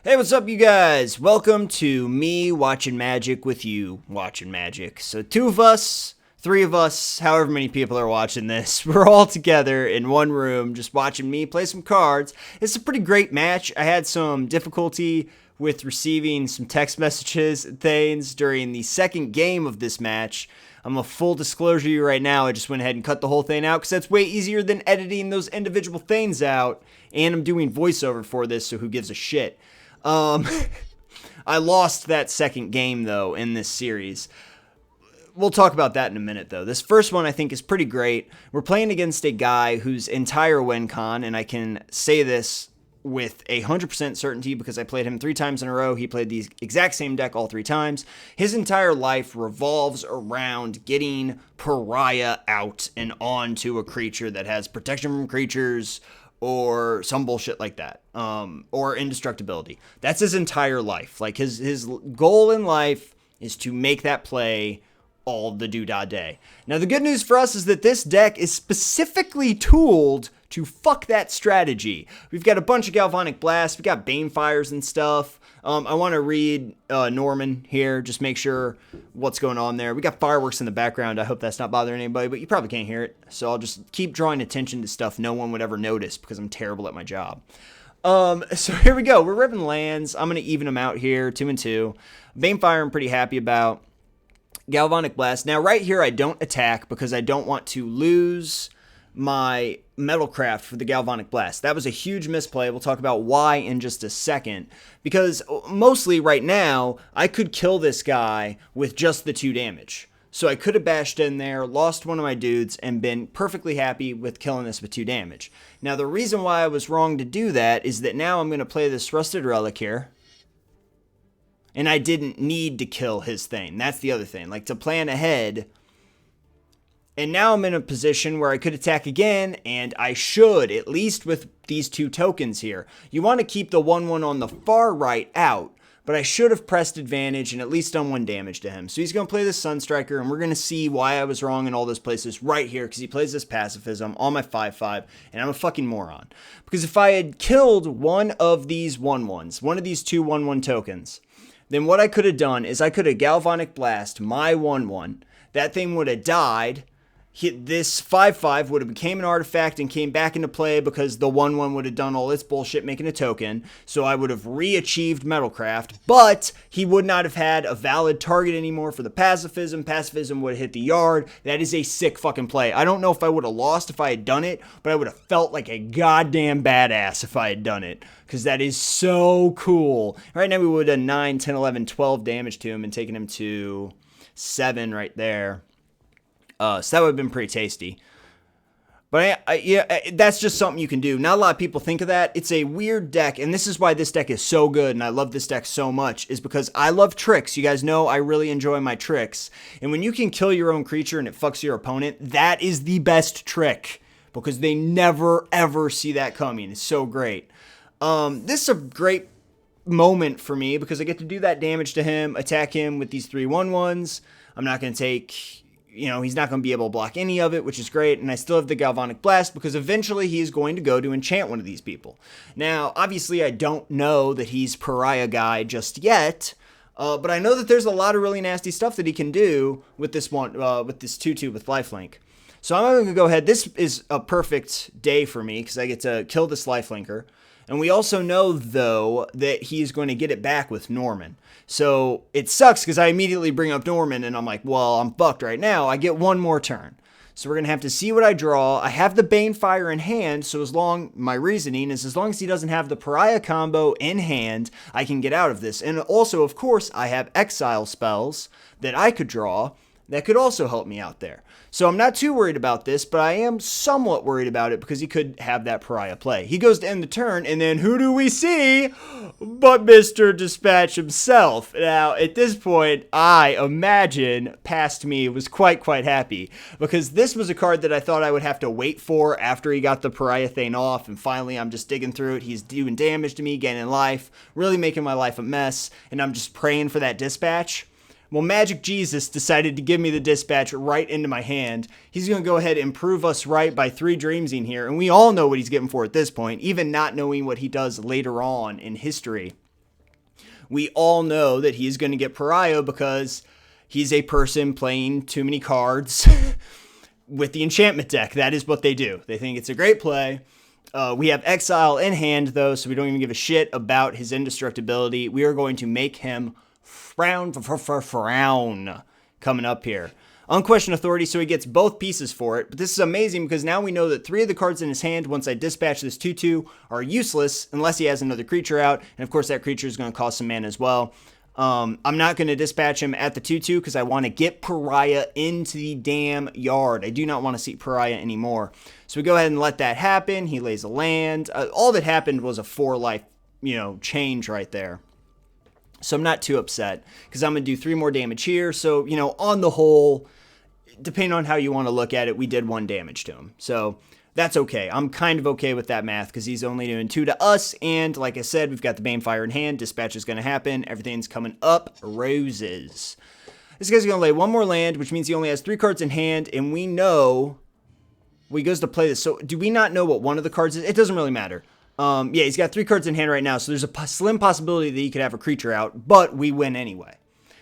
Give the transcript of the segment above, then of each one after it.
Hey, what's up, you guys? Welcome to me watching Magic with you watching Magic. So, two of us, three of us, however many people are watching this, we're all together in one room just watching me play some cards. It's a pretty great match. I had some difficulty with receiving some text messages and things during the second game of this match. I'm a full disclosure to you right now. I just went ahead and cut the whole thing out because that's way easier than editing those individual things out. And I'm doing voiceover for this, so who gives a shit? I lost that second game, though, in this series. We'll talk about that in a minute, though. This first one, I think, is pretty great. We're playing against a guy whose entire win con, and I can say this with 100% certainty because I played him 3 times in a row. He played the exact same deck all 3 times. His entire life revolves around getting Pariah out and onto a creature that has protection from creatures, or some bullshit like that, or indestructibility. That's his entire life. Like, his goal in life is to make that play all the doodah day. Now, the good news for us is that this deck is specifically tooled to fuck that strategy. We've got a bunch of Galvanic Blasts, we've got Banefires and stuff. I want to read Norman here, just make sure what's going on there. We got fireworks in the background. I hope that's not bothering anybody, but you probably can't hear it. So I'll just keep drawing attention to stuff no one would ever notice because I'm terrible at my job. So here we go. We're ripping lands. I'm going to even them out here, 2 and 2. Banefire I'm pretty happy about. Galvanic Blast. Now right here I don't attack because I don't want to lose my Metalcraft for the Galvanic Blast. That was a huge misplay. We'll talk about why in just a second. Because mostly right now, I could kill this guy with just the 2 damage. So I could have bashed in there, lost one of my dudes, and been perfectly happy with killing this with 2 damage. Now the reason why I was wrong to do that is that now I'm going to play this Rusted Relic here. And I didn't need to kill his thing. That's the other thing. Like, to plan ahead. And now I'm in a position where I could attack again, and I should, at least with these 2 tokens here. You want to keep the 1/1 on the far right out, but I should have pressed advantage and at least done 1 damage to him. So he's going to play this Sunstriker, and we're going to see why I was wrong in all those places right here, because he plays this Pacifism on my 5/5, and I'm a fucking moron. Because if I had killed one of these 1/1s, one of these 2 1/1 tokens, then what I could have done is I could have Galvanic Blast my 1/1. That thing would have died. This 5/5 would have became an artifact and came back into play because the 1/1 would have done all its bullshit making a token. So I would have re-achieved Metalcraft, but he would not have had a valid target anymore for the Pacifism. Pacifism would have hit the yard. That is a sick fucking play. I don't know if I would have lost if I had done it, but I would have felt like a goddamn badass if I had done it, because that is so cool. Right now we would have done 9, 10, 11, 12 damage to him and taken him to 7 right there. So that would have been pretty tasty. But yeah, that's just something you can do. Not a lot of people think of that. It's a weird deck, and this is why this deck is so good, and I love this deck so much, is because I love tricks. You guys know I really enjoy my tricks. And when you can kill your own creature and it fucks your opponent, that is the best trick, because they never, ever see that coming. It's so great. This is a great moment for me, because I get to do that damage to him, attack him with these 3 1/1s. I'm not going to take... he's not going to be able to block any of it, which is great. And I still have the Galvanic Blast because eventually he is going to go to enchant one of these people. Now, obviously, I don't know that he's Pariah guy just yet, but I know that there's a lot of really nasty stuff that he can do with this one, with this 2/2 with Lifelink. So I'm going to go ahead. This is a perfect day for me because I get to kill this Lifelinker. And we also know, though, that he's going to get it back with Norman. So it sucks because I immediately bring up Norman and I'm like, well, I'm fucked right now. I get 1 more turn. So we're going to have to see what I draw. I have the Banefire in hand, so my reasoning is as long as he doesn't have the Pariah combo in hand, I can get out of this. And also, of course, I have Exile spells that I could draw that could also help me out there. So I'm not too worried about this, but I am somewhat worried about it because he could have that Pariah play. He goes to end the turn, and then who do we see but Mr. Dispatch himself? Now, at this point, I imagine past me was quite happy, because this was a card that I thought I would have to wait for after he got the Pariah thing off, and finally I'm just digging through it. He's doing damage to me, gaining life, really making my life a mess, and I'm just praying for that Dispatch. Well, Magic Jesus decided to give me the Dispatch right into my hand. He's going to go ahead and prove us right by 3 Dreamsing here, and we all know what he's getting for at this point, even not knowing what he does later on in history. we all know that he's going to get Pariah because he's a person playing too many cards with the enchantment deck. That is what they do. They think it's a great play. We have Exile in hand, though, so we don't even give a shit about his indestructibility. We are going to make him frown coming up here. Unquestioned authority, so he gets both pieces for it. But this is amazing because now we know that 3 of the cards in his hand, once I dispatch this 2/2, are useless unless he has another creature out. And of course, that creature is going to cost some mana as well. I'm not going to dispatch him at the 2/2 because I want to get Pariah into the damn yard. I do not want to see Pariah anymore. So we go ahead and let that happen. He lays a land. All that happened was a 4-life, change right there. So I'm not too upset because I'm going to do 3 more damage here. So, on the whole, depending on how you want to look at it, we did 1 damage to him. So that's okay. I'm kind of okay with that math because he's only doing 2 to us. And like I said, we've got the Banefire in hand. Dispatch is going to happen. Everything's coming up roses. This guy's going to lay 1 more land, which means he only has 3 cards in hand. And we know he goes to play this. So do we not know what one of the cards is? It doesn't really matter. Yeah, he's got 3 cards in hand right now, so there's a slim possibility that he could have a creature out, but we win anyway.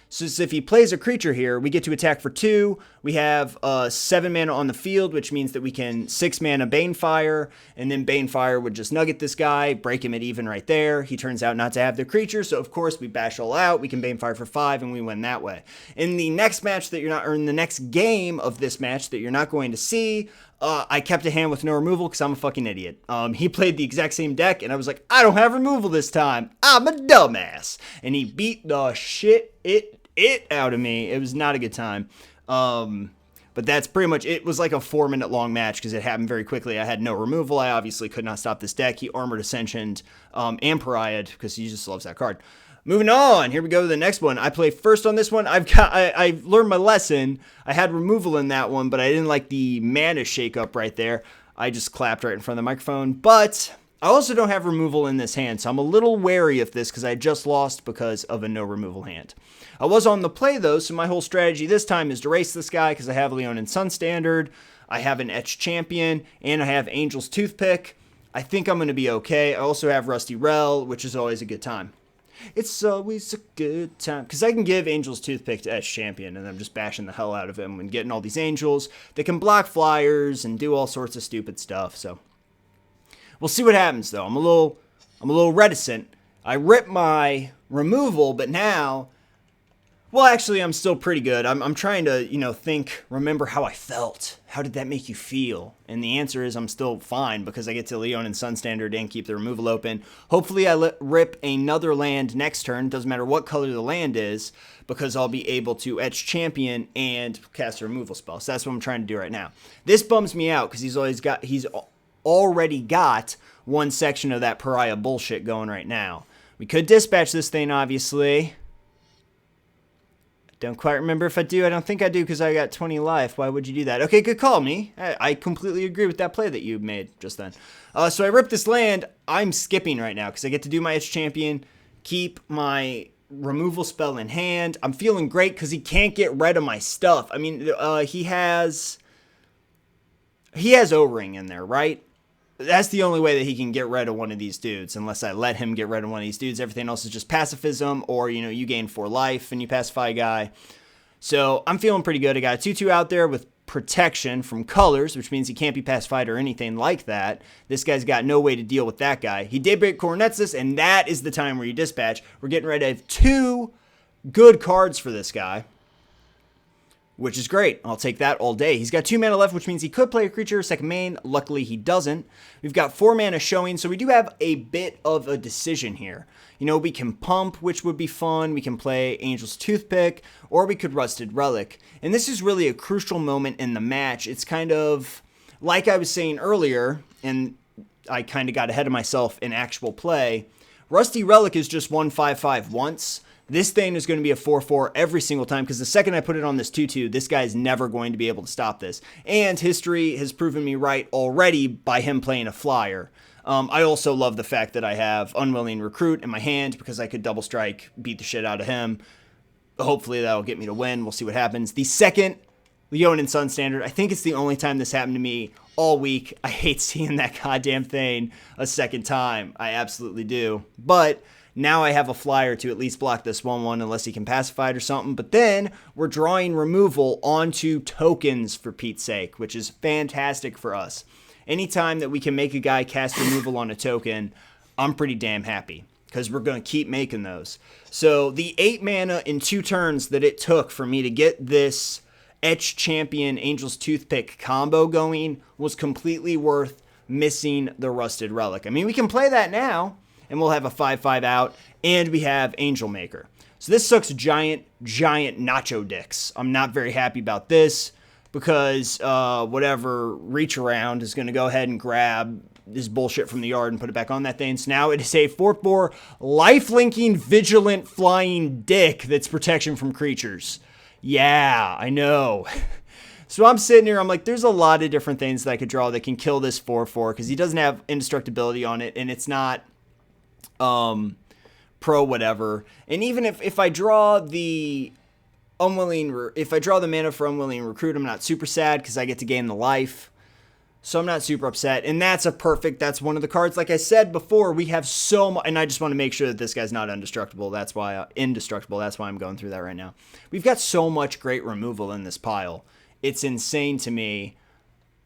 So if he plays a creature here, we get to attack for 2. We have 7 mana on the field, which means that we can 6 mana Banefire, and then Banefire would just nugget this guy, break him at even right there. He turns out not to have the creature, so of course we bash all out. We can Banefire for 5, and we win that way. In the next match that you're not, or in the next game of this match that you're not going to see, I kept a hand with no removal because I'm a fucking idiot. He played the exact same deck, and I was like, I don't have removal this time. I'm a dumbass. And he beat the shit out of me. It was not a good time. But that's pretty much, it was like a 4-minute long match because it happened very quickly. I had no removal. I obviously could not stop this deck. He Armored Ascensioned and Pariah'd because he just loves that card. Moving on, here we go to the next one. I play first on this one. I've learned my lesson. I had removal in that one, but I didn't like the mana shake-up right there. I just clapped right in front of the microphone. But I also don't have removal in this hand, so I'm a little wary of this because I just lost because of a no removal hand. I was on the play, though, so my whole strategy this time is to race this guy because I have Leonin Sun Standard, I have an Etched Champion, and I have Angel's Toothpick. I think I'm going to be okay. I also have Rusty Rel, which is always a good time. It's always a good time. Because I can give Angel's Toothpick to Etched Champion, and I'm just bashing the hell out of him and getting all these angels that can block flyers and do all sorts of stupid stuff. So we'll see what happens, though. I'm a little reticent. I ripped my removal, but now, well, actually, I'm still pretty good. I'm trying to, remember how I felt. How did that make you feel? And the answer is I'm still fine because I get to Leonin Sun Standard and keep the removal open. Hopefully, I rip another land next turn. Doesn't matter what color the land is because I'll be able to Etch Champion and cast a removal spell. So that's what I'm trying to do right now. This bums me out because he's already got one section of that Pariah bullshit going right now. We could dispatch this thing, obviously. Don't quite remember if I do. I don't think I do because I got 20 life. Why would you do that? Okay, good call, me. I completely agree with that play that you made just then. So I ripped this land. I'm skipping right now because I get to do my Etched Champion, keep my removal spell in hand. I'm feeling great because he can't get rid of my stuff. I mean, he has O-Ring in there, right? That's the only way that he can get rid of one of these dudes, unless I let him get rid of one of these dudes. Everything else is just pacifism, or, you gain 4 life and you pacify a guy. So I'm feeling pretty good. I got a 2/2 out there with protection from colors, which means he can't be pacified or anything like that. This guy's got no way to deal with that guy. He Daybreak Coronets this, and that is the time where you dispatch. We're getting rid of 2 good cards for this guy, which is great. I'll take that all day. He's got 2 mana left, which means he could play a creature, second main. Luckily, he doesn't. We've got 4 mana showing, so we do have a bit of a decision here. We can pump, which would be fun. We can play Angel's Toothpick, or we could Rusted Relic. And this is really a crucial moment in the match. It's kind of, like I was saying earlier, and I kind of got ahead of myself in actual play, Rusty Relic is just 1/5/5 once. This thing is going to be a 4/4 every single time because the second I put it on this 2/2, this guy is never going to be able to stop this. And history has proven me right already by him playing a flyer. I also love the fact that I have Unwilling Recruit in my hand because I could double strike, beat the shit out of him. Hopefully that'll get me to win. We'll see what happens. The second Leonin Sun Standard, I think it's the only time this happened to me all week. I hate seeing that goddamn thing a second time. I absolutely do. But Now I have a flyer to at least block this 1/1 unless he can pacify it or something. But then we're drawing removal onto tokens, for Pete's sake, which is fantastic for us. Anytime that we can make a guy cast removal on a token, I'm pretty damn happy, because we're going to keep making those. So the 8 mana in 2 turns that it took for me to get this Etch Champion Angel's Toothpick combo going was completely worth missing the Rusted Relic. I mean, we can play that now, and we'll have a 5/5 out, and we have Angel Maker. So this sucks giant nacho dicks. I'm not very happy about this, because whatever Reach Around is going to go ahead and grab this bullshit from the yard and put it back on that thing. So now it is a 4/4 life-linking, vigilant, flying dick that's protection from creatures. Yeah, I know. So I'm sitting here, I'm like, there's a lot of different things that I could draw that can kill this 4/4, because he doesn't have indestructibility on it, and it's not pro whatever. And even if I draw the if I draw the mana for Unwilling Recruit, I'm not super sad, because I get to gain the life. So I'm not super upset. And that's one of the cards. Like I said before, we have so much, and I just want to make sure that this guy's not indestructible. That's why I'm going through that right now. We've got so much great removal in this pile. It's insane to me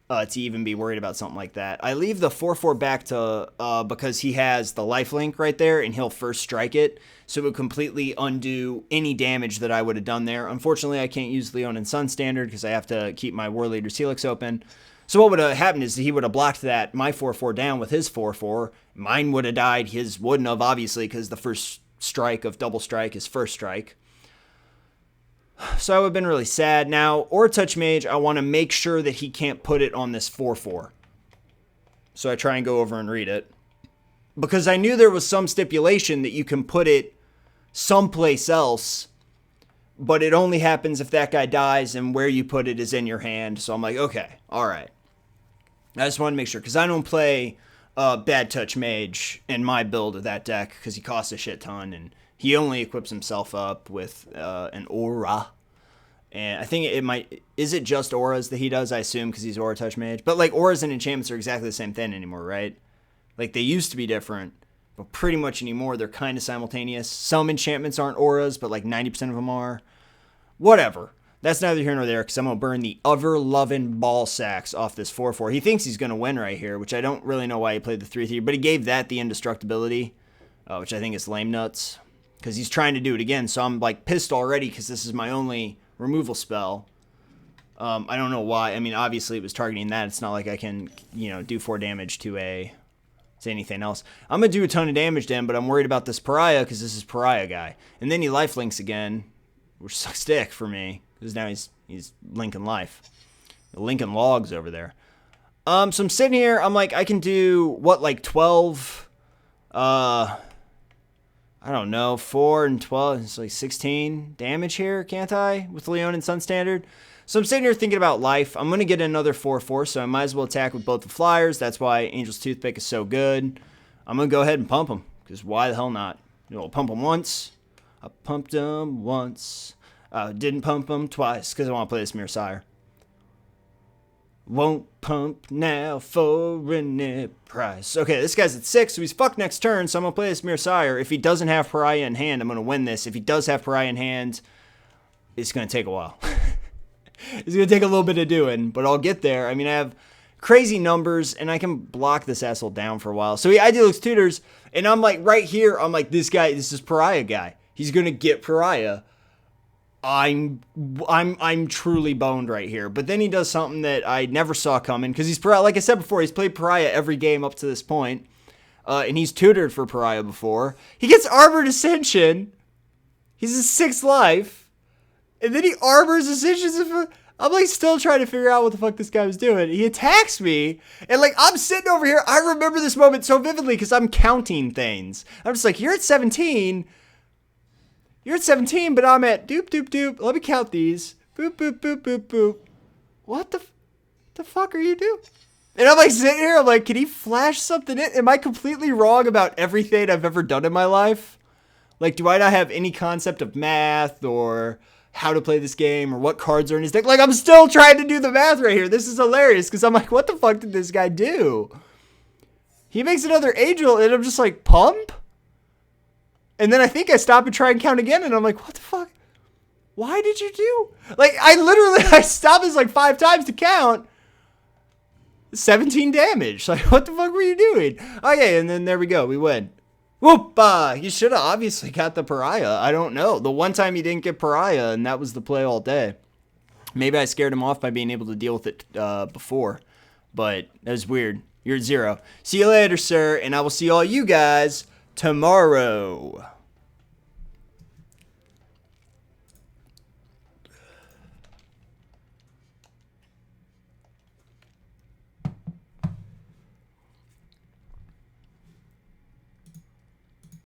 to even be worried about something like that. I leave the 4/4 back to because he has the lifelink right there, and he'll first strike it, so it would completely undo any damage that I would have done there. Unfortunately, I can't use Leon and Sun standard because I have to keep my War Leader's Helix open. So what would have happened is he would have blocked that, my 4/4 down with his 4/4. Mine would have died. His wouldn't have, obviously, because the first strike of double strike is first strike. So I would have been really sad. Now, Aura Touch Mage, I want to make sure that he can't put it on this 4/4. So I try and go over and read it, because I knew there was some stipulation that you can put it someplace else, but it only happens if that guy dies and where you put it is in your hand. So I'm like, okay, all right. I just want to make sure, because I don't play Bad Touch Mage in my build of that deck, because he costs a shit ton, and he only equips himself up with an Aura. And I think is it just auras that he does? I assume, because he's Aura Touch Mage. But like, auras and enchantments are exactly the same thing anymore, right? Like, they used to be different, but pretty much anymore they're kind of simultaneous. Some enchantments aren't auras, but like 90% of them are. Whatever. That's neither here nor there, because I'm going to burn the ever-loving ball sacks off this 4/4. He thinks he's going to win right here, which I don't really know why he played the 3/3, but he gave that the indestructibility, which I think is lame nuts, because he's trying to do it again. So I'm like pissed already, because this is my only removal spell. I don't know why. I mean, obviously it was targeting that. It's not like I can, do 4 damage to anything else. I'm going to do a ton of damage to him, but I'm worried about this Pariah, because this is Pariah guy. And then he lifelinks again, which sucks dick for me, because now he's linking life. Linking logs over there. So I'm sitting here, I'm like, I can do, what, like 12, I don't know, 4 and 12, it's like 16 damage here, can't I? With Leon and Sun Standard. So I'm sitting here thinking about life. I'm going to get another 4/4, so I might as well attack with both the flyers. That's why Angel's Toothpick is so good. I'm going to go ahead and pump him, because why the hell not? I'll pump him once. I pumped him once. Didn't pump him twice, because I want to play this Mirror Sire. Won't pump now for any price. Okay, this guy's at 6, so he's fucked next turn, so I'm going to play this Mirror Sire. If he doesn't have Pariah in hand, I'm going to win this. If he does have Pariah in hand, it's going to take a while. It's going to take a little bit of doing, but I'll get there. I mean, I have crazy numbers, and I can block this asshole down for a while. So he Idealix Tutors, and I'm like, right here, I'm like, this is Pariah guy. He's going to get Pariah. I'm truly boned right here. But then he does something that I never saw coming, because he's Pariah. Like I said before, he's played Pariah every game up to this point, and he's tutored for Pariah before. He gets Armored Ascension. He's a 6 life. And then he Armors Ascension. I'm like still trying to figure out what the fuck this guy was doing. He attacks me, and like I'm sitting over here. I remember this moment so vividly because I'm counting things. I'm just like, you're at 17. You're at 17, but I'm at doop, doop, doop. Let me count these. Boop, boop, boop, boop, boop. What the fuck are you doing? And I'm like sitting here, I'm like, can he flash something in? Am I completely wrong about everything I've ever done in my life? Like, do I not have any concept of math or how to play this game or what cards are in his deck? Like, I'm still trying to do the math right here. This is hilarious because I'm like, what the fuck did this guy do? He makes another angel and I'm just like, pump? And then I think I stop and try and count again, and I'm like, what the fuck? Why did you do? Like, I stopped this like 5 times to count. 17 damage. Like, what the fuck were you doing? Okay, and then there we go. We win. Whoop! He should have obviously got the pariah. I don't know. The one time he didn't get pariah, and that was the play all day. Maybe I scared him off by being able to deal with it before. But that was weird. You're at 0. See you later, sir, and I will see all you guys tomorrow.